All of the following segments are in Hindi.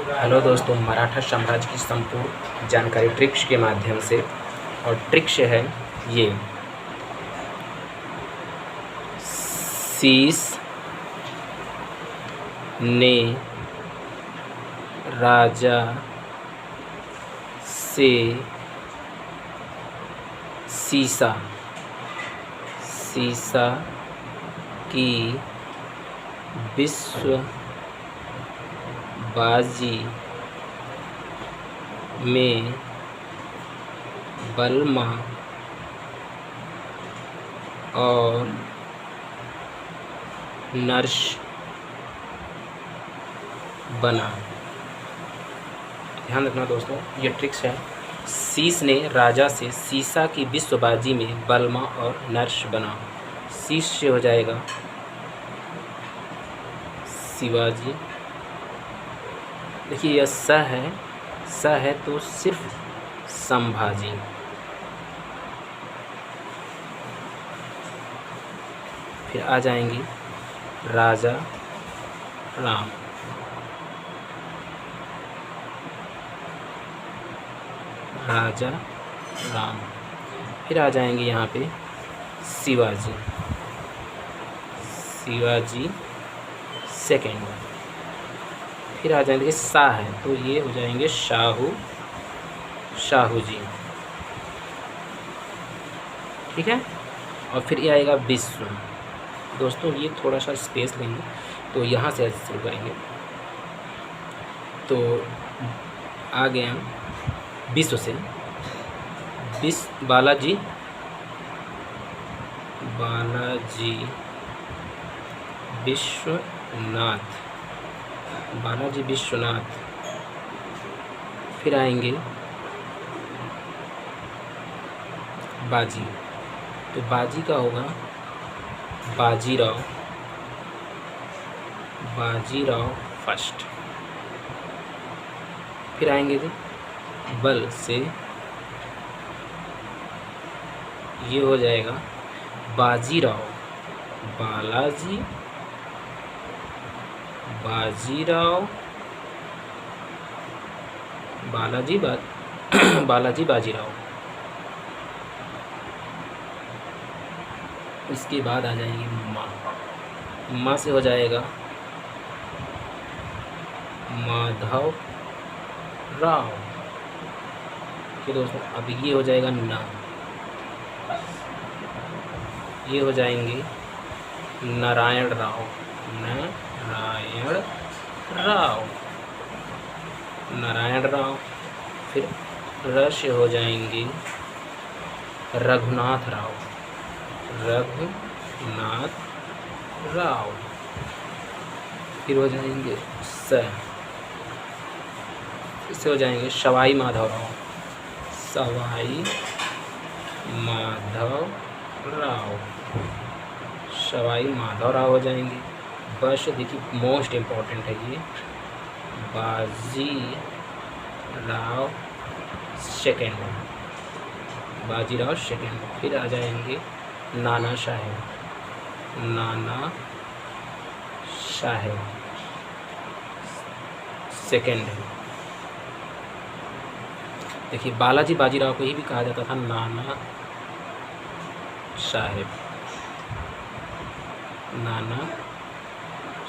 हेलो दोस्तों, मराठा साम्राज्य की संपूर्ण जानकारी ट्रिक्स के माध्यम से। और ट्रिक्स है ये, शीश ने राजा से सीसा की विश्वबाजी में बलमा और नर्स बना। ध्यान रखना दोस्तों, ये ट्रिक्स है। शीश ने राजा से सीसा की विश्वबाजी में बलमा और नर्स बना। शीश से हो जाएगा शिवाजी। देखिए यह स है तो सिर्फ संभाजी। फिर आ जाएंगी राजा राम। फिर आ जाएंगे यहाँ पे शिवाजी सेकेंड। फिर आ जाएंगे शाह है तो ये हो जाएंगे शाहू जी। ठीक है। और फिर ये आएगा विश्व। दोस्तों ये थोड़ा सा स्पेस लेंगे तो यहाँ से शुरू करेंगे। तो आ गए हम विश्व से। बालाजी विश्वनाथ। फिर आएंगे बाजी। तो बाजी का होगा बाजीराव फर्स्ट। फिर आएंगे बल से, ये हो जाएगा बाजीराव बाजीराव। इसके बाद आ जाएंगे माँ से हो जाएगा माधव राव। ठीक दोस्तों, अब ये हो जाएगा ना, ये हो जाएंगे नारायण राव। फिर रश हो जाएंगे रघुनाथ राव। फिर हो जाएंगे इससे हो जाएंगे सवाई माधव राव हो जाएंगे। बस देखिए मोस्ट इम्पोर्टेंट है ये, बाजीराव सेकेंड। फिर आ जाएंगे नाना साहेब सेकेंड। देखिए बालाजी बाजीराव को ही भी कहा जाता था नाना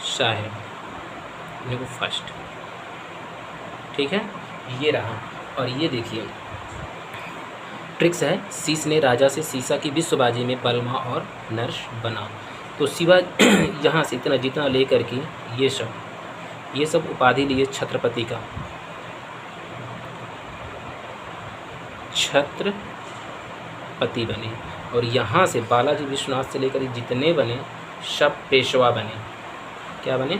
साहेब देखो फर्स्ट। ठीक है, ये रहा। और ये देखिए ट्रिक्स है, शीश ने राजा से सीसा की विश्वबाजी में बलमा और नर्स बना। तो शिवा यहाँ से इतना जितना लेकर के ये सब उपाधि लिए छत्रपति का, छत्रपति बने। और यहाँ से बालाजी विश्वनाथ से लेकर जितने बने सब पेशवा बने। क्या बने?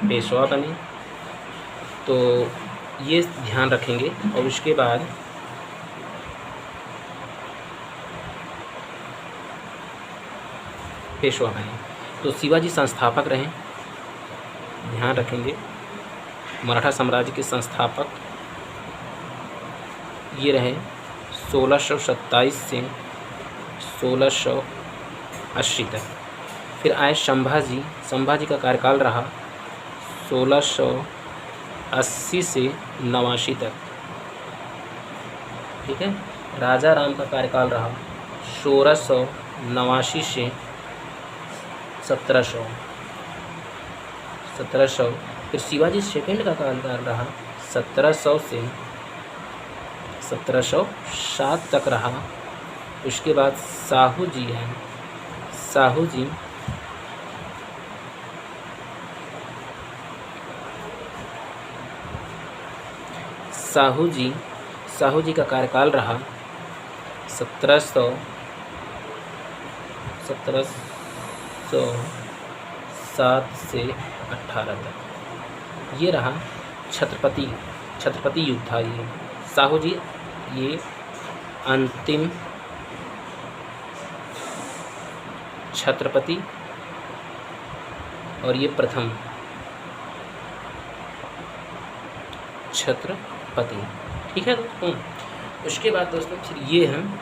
पेशवा बने। तो ये ध्यान रखेंगे। और उसके बाद पेशवा बने। तो शिवाजी संस्थापक रहे, ध्यान रखेंगे। मराठा साम्राज्य के संस्थापक ये रहे 1627 से 1680 तक। फिर आए संभाजी का कार्यकाल रहा 1680 से 89 तक। ठीक है, राजा राम का कार्यकाल रहा 1689 से 1700। फिर शिवाजी सेकंड का कार्यकाल रहा 1700 से 1707 तक रहा। उसके बाद साहू जी हैं, साहू जी का कार्यकाल रहा 1707 से 18 तक। ये रहा छत्रपति युग था ये। साहू जी ये अंतिम छत्रपति और ये प्रथम छत्रपति। ठीक है दोस्तों, उसके बाद दोस्तों फिर ये हैं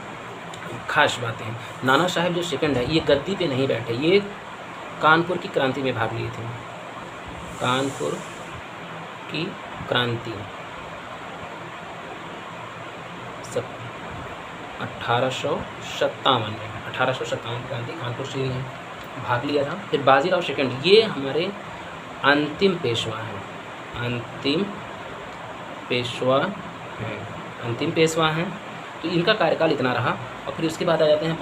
खास बातें। नाना साहब जो सेकंड है ये गद्दी पे नहीं बैठे, ये कानपुर की क्रांति में भाग लिए थे। कानपुर की क्रांति 1857 में, 1857 क्रांति कानपुर से भाग लिया था। फिर बाजीराव सेकंड ये हमारे अंतिम पेशवा हैं, अंतिम पेशवा हैं। तो इनका कार्यकाल इतना रहा। और फिर उसके बाद आ जाते हैं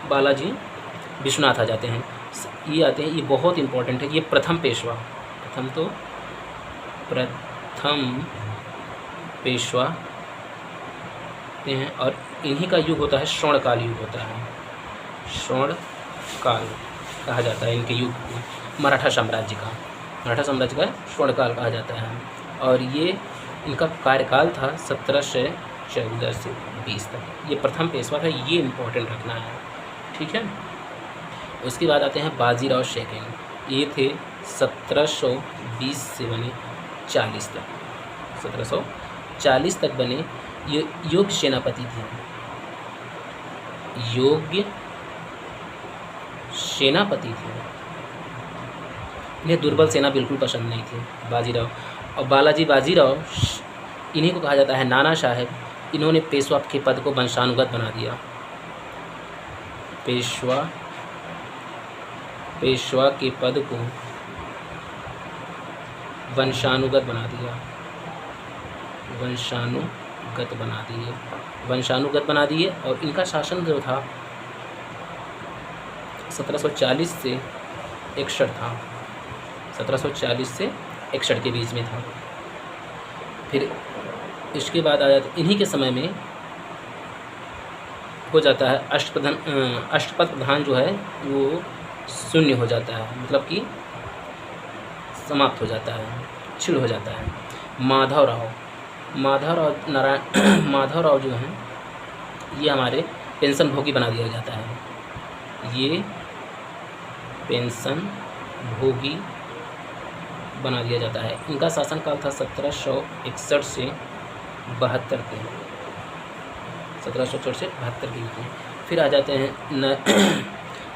बालाजी विश्वनाथ आ जाते हैं। ये आते हैं, ये बहुत इंपॉर्टेंट है। ये प्रथम पेशवा हैं और इन्हीं का युग होता है स्वर्णकाल युग होता है। स्वर्णकाल कहा जाता है इनके युग को, मराठा साम्राज्य का स्वर्णकाल कहा जाता है। और ये इनका कार्यकाल था 1714 से 20 तक। ये प्रथम पेशवा था, ये इम्पोर्टेंट रखना है। ठीक है, उसके बाद आते हैं बाजीराव सेकंड। ये थे 1720 से बने 40 तक, 1740 तक बने। ये योग्य सेनापति थे, इन्हें दुर्बल सेना बिल्कुल पसंद नहीं थी बाजीराव। और बाजीराव इन्हीं को कहा जाता है नाना साहब। इन्होंने पेशवा के पद को वंशानुगत बना दिया। पेशवा के पद को वंशानुगत बना दिए। और इनका शासन जो था 1740 से 61 था, 1740 से 61 के बीच में था। फिर इसके बाद आ जाता, इन्हीं के समय में हो जाता है अष्टपद प्रधान जो है वो शून्य हो जाता है, मतलब कि समाप्त हो जाता है, क्षीण हो जाता है। माधवराव जो हैं ये हमारे पेंशन भोगी बना दिया जाता है। ये पेंशन भोगी बना दिया जाता है। इनका शासनकाल था 1761 से 72 के, 1764 से 72 के बीच में। फिर आ जाते हैं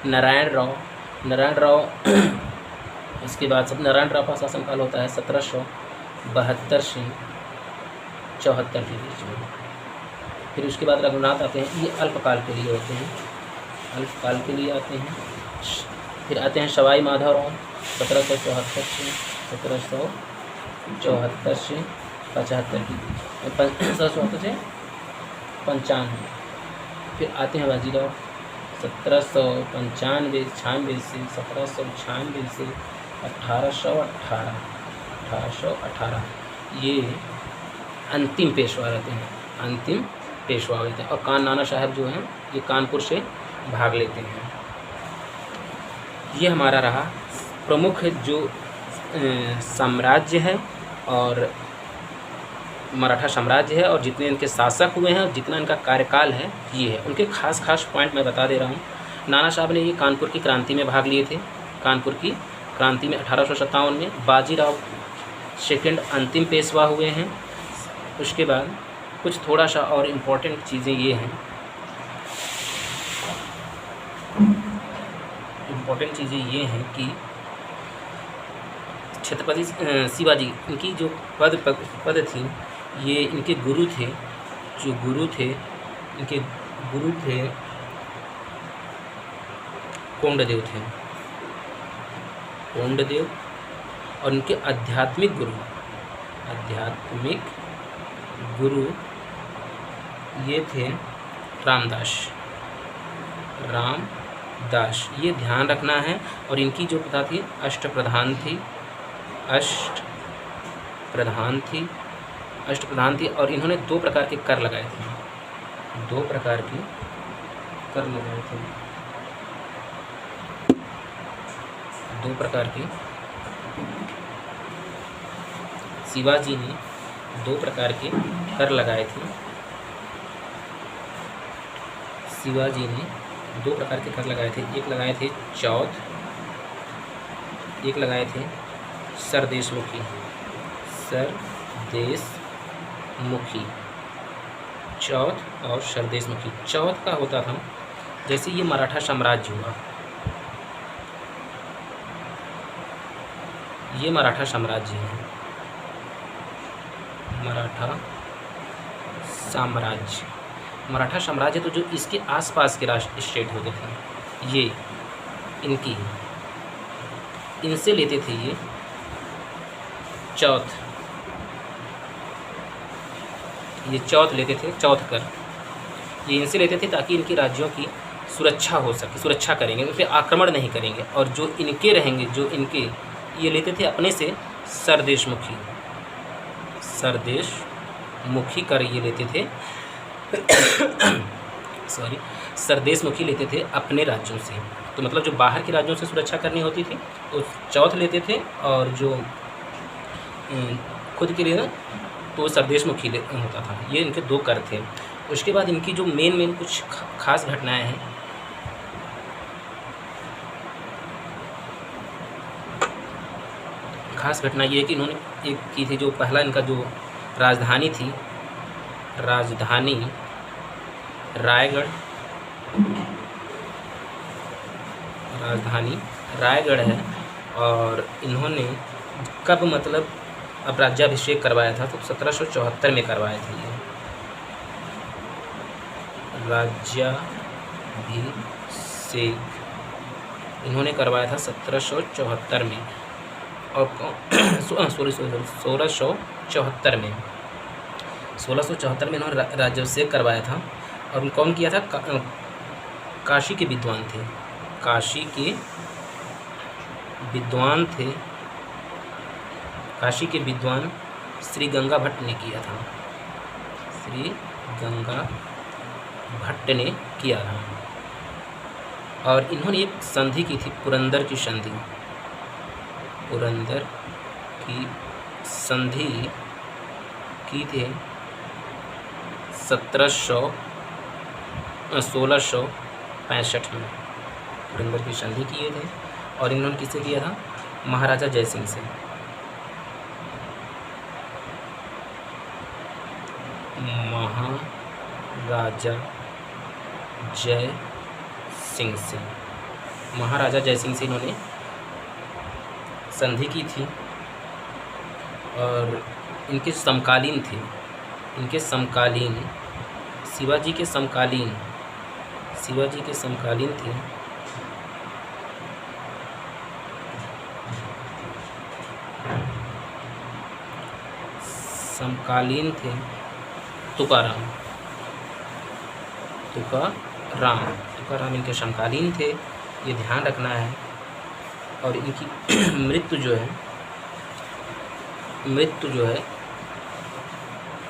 नारायण राव। इसके बाद नारायण राव का शासनकाल होता है 1772 से 74 के बीच में। फिर उसके बाद रघुनाथ आते हैं, ये अल्पकाल के लिए होते हैं, फिर आते हैं सवाई माधवराव 1774 से 1774 से 75 के बीच, 1774 से 95। फिर आते हैं बाजीराव 1795 से 1796 से 1818 ये अंतिम पेशवा रहते हैं, और नाना साहब जो हैं ये कानपुर से भाग लेते हैं। ये हमारा रहा प्रमुख जो साम्राज्य है और मराठा साम्राज्य है, और जितने इनके शासक हुए हैं, जितना इनका कार्यकाल है, ये है। उनके खास पॉइंट मैं बता दे रहा हूँ। नाना साहब ने ये कानपुर की क्रांति में भाग लिए थे, कानपुर की क्रांति में 1857 में। बाजीराव सेकंड अंतिम पेशवा हुए हैं। उसके बाद कुछ थोड़ा सा और इम्पोर्टेंट चीज़ें ये हैं, कि छत्रपति शिवाजी, इनकी जो पद थी, ये इनके गुरु थे, जो गुरु थे, इनके गुरु थे कोंडदेव थे, कोंडदेव। और इनके आध्यात्मिक गुरु ये थे रामदास। ये ध्यान रखना है। और इनकी जो प्रथा थी अष्टप्रधान थी। और इन्होंने 2 प्रकार के कर लगाए थे। शिवाजी ने 2 प्रकार के कर लगाए थे। एक लगाए थे चौथ, एक लगाए थे सरदेशमुखी। चौथ और सरदेशमुखी। चौथ का होता था जैसे ये मराठा साम्राज्य हुआ, ये मराठा साम्राज्य है, मराठा साम्राज्य। तो जो इसके आसपास के राष्ट्र स्टेट होते थे, ये इनसे लेते थे ये चौथ लेते थे, चौथ कर ये इनसे लेते थे ताकि इनके राज्यों की सुरक्षा हो सके, सुरक्षा करेंगे, उन पर आक्रमण नहीं करेंगे। और जो इनके रहेंगे, ये लेते थे अपने से सरदेशमुखी कर ये लेते थे सरदेशमुखी लेते थे अपने राज्यों से। तो मतलब जो बाहर के राज्यों से सुरक्षा करनी होती थी तो चौथ लेते थे, और जो खुद के लिए ना तो सरदेशमुखी होता था। ये इनके 2 कर थे। उसके बाद इनकी जो मेन कुछ खास घटनाएं हैं, खास घटना ये है कि इन्होंने एक की थी, जो पहला इनका जो राजधानी थी, राजधानी रायगढ़ है। और इन्होंने कब मतलब अब राज्याभिषेक करवाया था तो 1774 में करवाए थे ये राज्याभिषेक, इन्होंने करवाया था 1774 में। और 1674 में 1674 में इन्होंने राज्याभिषेक करवाया था। और कौन किया था? काशी के विद्वान थे, काशी के विद्वान श्री गंगा भट्ट ने किया था, और इन्होंने एक संधि की थी, पुरंदर की संधि की थी 1665 में, पुरंदर की संधि किए थे। और इन्होंने किससे किया था? महाराजा जयसिंह से। महाराजा जयसिंह से इन्होंने संधि की थी। और इनके समकालीन थे, शिवाजी के समकालीन थे तुकाराम इनके समकालीन थे, ये ध्यान रखना है। और इनकी मृत्यु जो है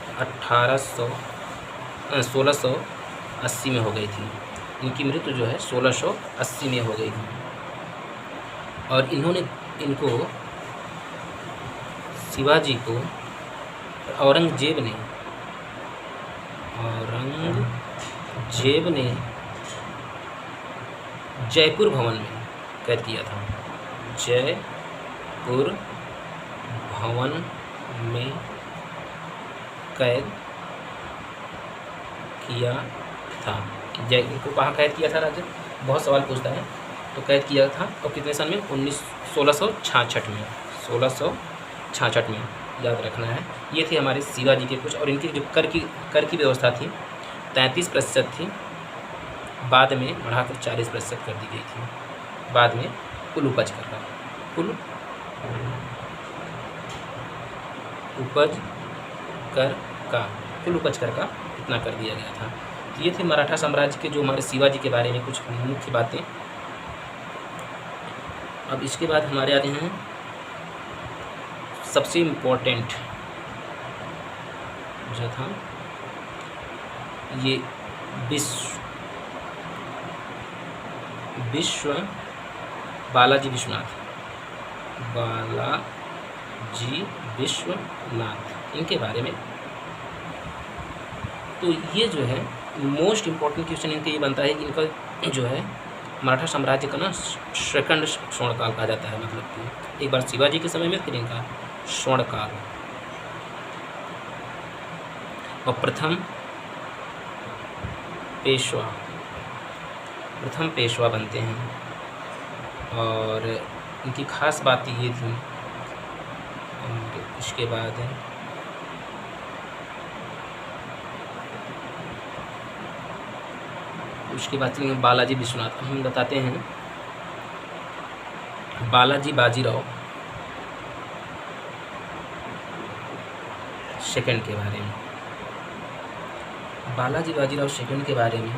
1680 में हो गई थी। इनकी मृत्यु जो है 1680 में हो गई थी। और इन्होंने शिवाजी को औरंगजेब ने जयपुर भवन में कैद किया था। जयपुर भवन में कैद किया था। इनको कहाँ कैद किया था राजा? बहुत सवाल पूछता है। तो कैद किया था और कितने सन में? 1666 में। 1666 में, याद रखना है। ये थे हमारे शिवाजी के कुछ, और इनकी जो कर की व्यवस्था थी 33% थी, बाद में बढ़ाकर 40% कर दी गई थी। बाद में कुल उपज कर का कुल उपज कर का इतना कर दिया गया था। तो ये थे मराठा साम्राज्य के जो हमारे शिवाजी के बारे में कुछ मुख्य बातें। अब इसके बाद हमारे आते हैं सबसे इम्पोर्टेंट जो था, ये बालाजी विश्वनाथ, इनके बारे में। तो ये जो है मोस्ट इम्पॉर्टेंट क्वेश्चन इनका ये बनता है कि इनका जो है मराठा साम्राज्य का ना सेकंड स्वर्णकाल कहा जाता है। मतलब कि एक बार शिवाजी के समय में, फिर इनका स्वर्णकाल। और प्रथम पेशवा बनते हैं, और इनकी खास बात ये थी। और इसके बाद चलिए बालाजी विश्वनाथ हम बताते हैं। बालाजी बाजीराव सेकंड के बारे में। बालाजी बाजीराव सेकंड के बारे में